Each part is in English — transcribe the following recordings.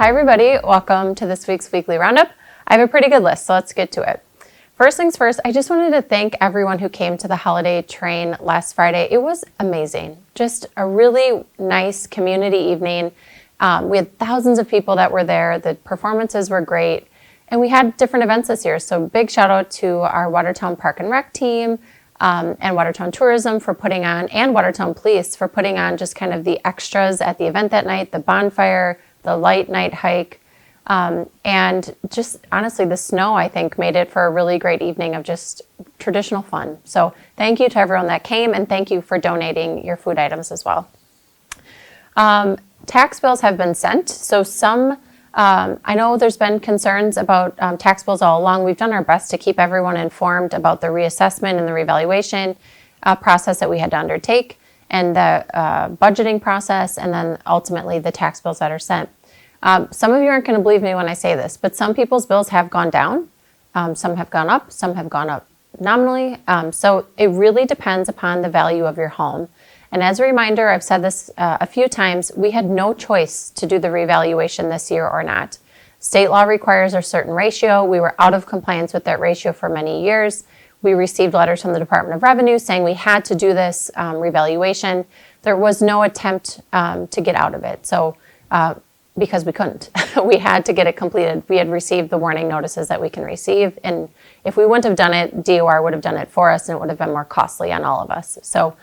Hi everybody, welcome to this week's Weekly Roundup. I have a pretty good list, so let's get to it. First things first, I just wanted to thank everyone who came to the holiday train last Friday. It was amazing. Just a really nice community evening. We had thousands of people that were there. The performances were great. And we had different events this year. So big shout out to our Watertown Park and Rec team and Watertown Tourism for putting on, and Watertown Police for putting on just kind of the extras at the event that night, the bonfire, the light night hike. And just honestly, the snow, I think, made it for a really great evening of just traditional fun. So thank you to everyone that came, and thank you for donating your food items as well. Tax bills have been sent. So I know there's been concerns about tax bills all along. We've done our best to keep everyone informed about the reassessment and the revaluation process that we had to undertake, and the budgeting process, and then ultimately the tax bills that are sent. Some of you aren't going to believe me when I say this, but some people's bills have gone down. Some have gone up. Some have gone up nominally. So it really depends upon the value of your home. And as a reminder, I've said this a few times, we had no choice to do the revaluation this year or not. State law requires a certain ratio. We were out of compliance with that ratio for many years. We received letters from the Department of Revenue saying we had to do this revaluation. There was no attempt to get out of it. So because we couldn't. We had to get it completed. We had received the warning notices that we can receive. And if we wouldn't have done it, DOR would have done it for us, and it would have been more costly on all of us. So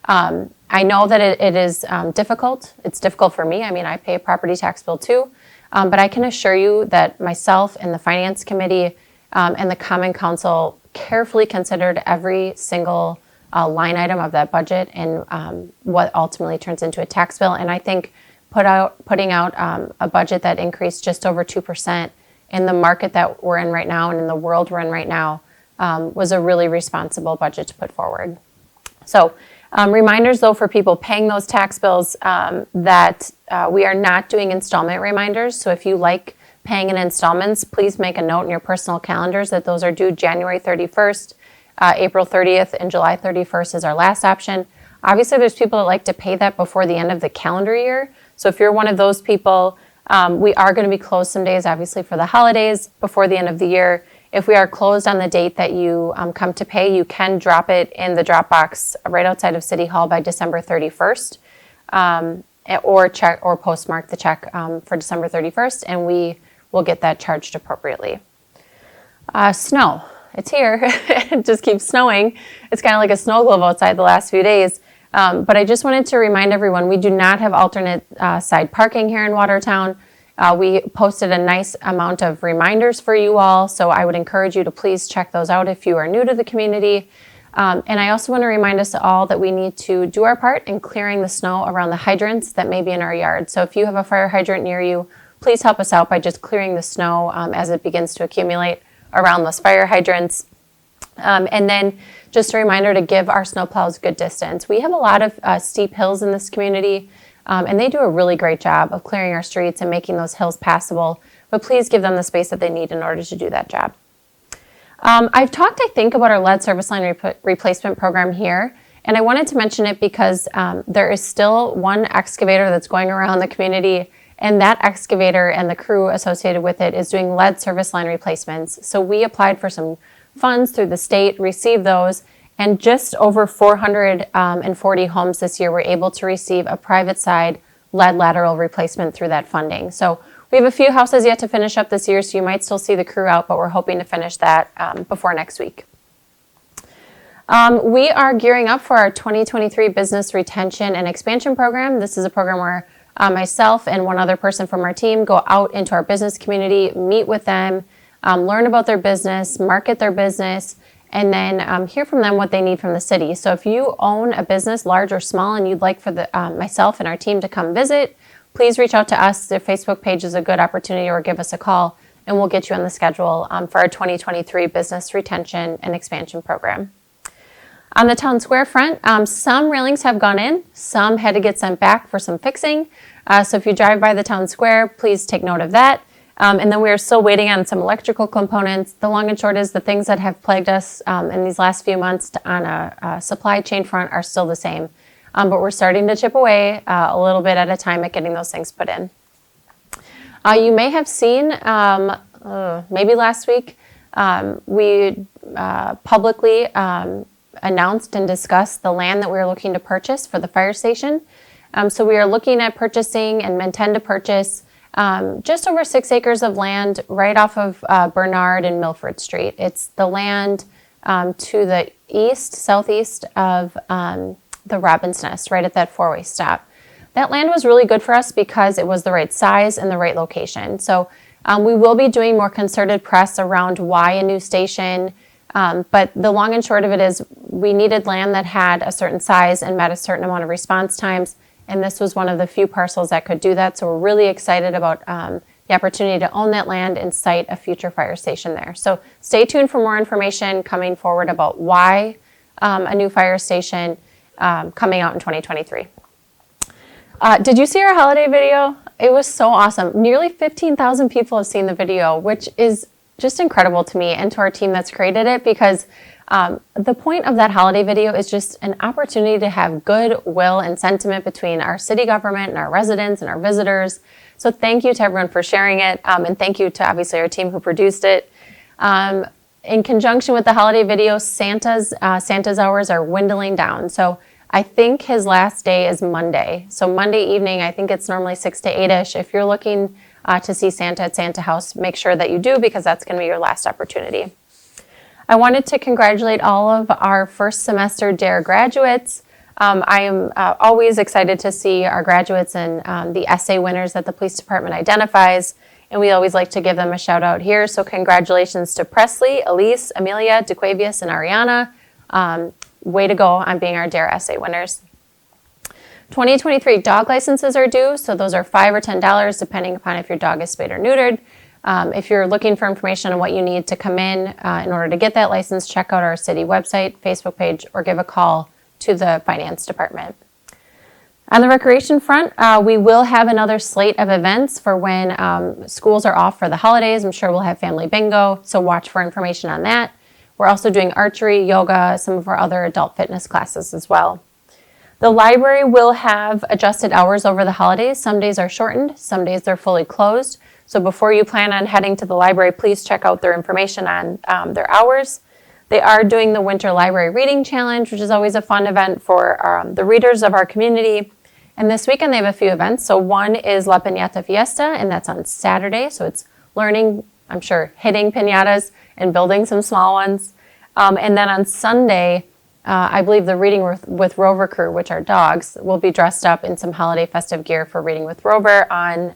I know that it is difficult. It's difficult for me. I mean, I pay a property tax bill too. But I can assure you that myself and the Finance Committee and the Common Council carefully considered every single line item of that budget and what ultimately turns into a tax bill. And I think putting out a budget that increased just over 2% in the market that we're in right now and in the world we're in right now was a really responsible budget to put forward. So reminders, though, for people paying those tax bills that we are not doing installment reminders. So if you like paying in installments, please make a note in your personal calendars that those are due January 31st, April 30th, and July 31st is our last option. Obviously, there's people that like to pay that before the end of the calendar year. So if you're one of those people, we are going to be closed some days, obviously, for the holidays before the end of the year. If we are closed on the date that you come to pay, you can drop it in the drop box right outside of City Hall by December 31st, or postmark the check for December 31st, and we will get that charged appropriately. Snow. It's here. It just keeps snowing. It's kind of like a snow globe outside the last few days. But I just wanted to remind everyone, we do not have alternate side parking here in Watertown. We posted a nice amount of reminders for you all, so I would encourage you to please check those out if you are new to the community. And I also want to remind us all that we need to do our part in clearing the snow around the hydrants that may be in our yard. So if you have a fire hydrant near you, please help us out by just clearing the snow as it begins to accumulate around those fire hydrants. And then just a reminder to give our snowplows good distance. We have a lot of steep hills in this community, and they do a really great job of clearing our streets and making those hills passable, but please give them the space that they need in order to do that job. I've talked, I think, about our lead service line replacement program here, and I wanted to mention it because there is still one excavator that's going around the community, and that excavator and the crew associated with it is doing lead service line replacements. So we applied for some funds through the state, received those, and just over 440 homes this year were able to receive a private side lead lateral replacement through that funding. So we have a few houses yet to finish up this year, so you might still see the crew out, but we're hoping to finish that before next week. We are gearing up for our 2023 Business Retention and Expansion Program. This is a program where myself and one other person from our team go out into our business community, meet with them, learn about their business, market their business, and then hear from them what they need from the city. So if you own a business, large or small, and you'd like for myself and our team to come visit, please reach out to us. Their Facebook page is a good opportunity, or give us a call, and we'll get you on the schedule for our 2023 Business Retention and Expansion Program. On the town square front, some railings have gone in, some had to get sent back for some fixing. So if you drive by the town square, please take note of that. And then we are still waiting on some electrical components. The long and short is the things that have plagued us in these last few months on a supply chain front are still the same. But we're starting to chip away a little bit at a time at getting those things put in. You may have seen, maybe last week, we publicly announced and discussed the land that we are looking to purchase for the fire station. So we are looking at purchasing and intend to purchase just over 6 acres of land right off of Bernard and Milford Street. It's the land to the southeast of the Robin's Nest, right at that 4-way stop. That land was really good for us because it was the right size and the right location. So we will be doing more concerted press around why a new station, but the long and short of it is we needed land that had a certain size and met a certain amount of response times, and this was one of the few parcels that could do that. So we're really excited about the opportunity to own that land and site a future fire station there. So stay tuned for more information coming forward about why a new fire station coming out in 2023. Did you see our holiday video? It was so awesome. Nearly 15,000 people have seen the video, which is just incredible to me and to our team that's created it, because the point of that holiday video is just an opportunity to have goodwill and sentiment between our city government and our residents and our visitors. So thank you to everyone for sharing it, and thank you to obviously our team who produced it. In conjunction with the holiday video, Santa's hours are dwindling down. So I think his last day is Monday. So Monday evening, I think it's normally 6 to 8-ish. If you're looking to see Santa at Santa House, make sure that you do, because that's going to be your last opportunity. I wanted to congratulate all of our first semester DARE graduates. I am always excited to see our graduates and the essay winners that the police department identifies, and we always like to give them a shout out here. So congratulations to Presley, Elise, Amelia, DeQuavius, and Ariana. Way to go on being our DARE essay winners. 2023 dog licenses are due, so those are $5 or $10 depending upon if your dog is spayed or neutered. If you're looking for information on what you need to come in order to get that license, check out our city website, Facebook page, or give a call to the finance department. On the recreation front, we will have another slate of events for when schools are off for the holidays. I'm sure we'll have family bingo, so watch for information on that. We're also doing archery, yoga, some of our other adult fitness classes as well. The library will have adjusted hours over the holidays. Some days are shortened, some days they're fully closed. So before you plan on heading to the library, please check out their information on their hours. They are doing the Winter Library Reading Challenge, which is always a fun event for the readers of our community. And this weekend they have a few events. So one is La Piñata Fiesta, and that's on Saturday. So it's learning, I'm sure, hitting piñatas and building some small ones. And then on Sunday, I believe the Reading with Rover crew, which are dogs, will be dressed up in some holiday festive gear for Reading with Rover on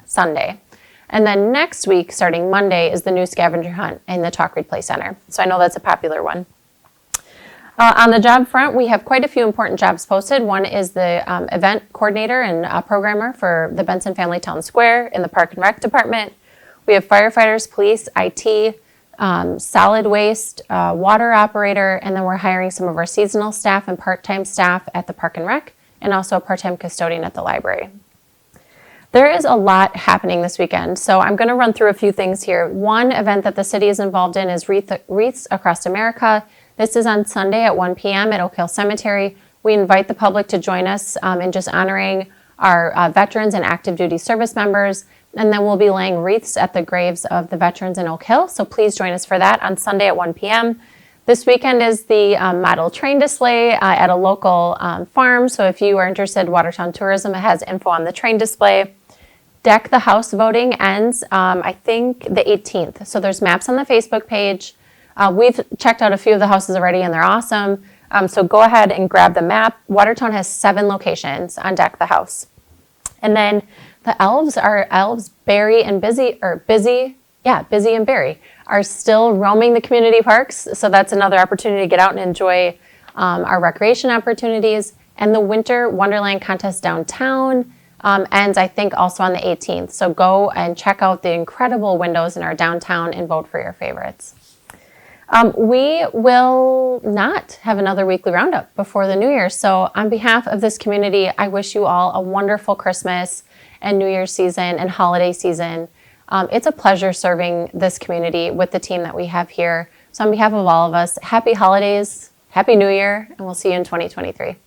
Sunday. And then next week, starting Monday, is the new scavenger hunt in the Talk Read Play Center. So I know that's a popular one. On the job front, we have quite a few important jobs posted. One is the event coordinator and programmer for the Benson Family Town Square in the Park and Rec Department. We have firefighters, police, IT, solid waste, water operator, and then we're hiring some of our seasonal staff and part-time staff at the Park and Rec, and also a part-time custodian at the library. There is a lot happening this weekend, so I'm going to run through a few things here. One event that the city is involved in is Wreaths Across America. This is on Sunday at 1 p.m. at Oak Hill Cemetery. We invite the public to join us in just honoring our veterans and active duty service members, and then we'll be laying wreaths at the graves of the veterans in Oak Hill, so please join us for that on Sunday at 1 p.m. This weekend is the model train display at a local farm, so if you are interested in Watertown Tourism, it has info on the train display. Deck the House voting ends, I think, the 18th. So there's maps on the Facebook page. We've checked out a few of the houses already, and they're awesome. So go ahead and grab the map. Watertown has 7 locations on Deck the House. And then the elves, Barry and Busy and Barry, are still roaming the community parks. So that's another opportunity to get out and enjoy our recreation opportunities. And the Winter Wonderland contest downtown ends, I think, also on the 18th. So go and check out the incredible windows in our downtown and vote for your favorites. We will not have another weekly roundup before the New Year. So on behalf of this community, I wish you all a wonderful Christmas and New Year's season and holiday season. It's a pleasure serving this community with the team that we have here. So on behalf of all of us, happy holidays, happy New Year, and we'll see you in 2023.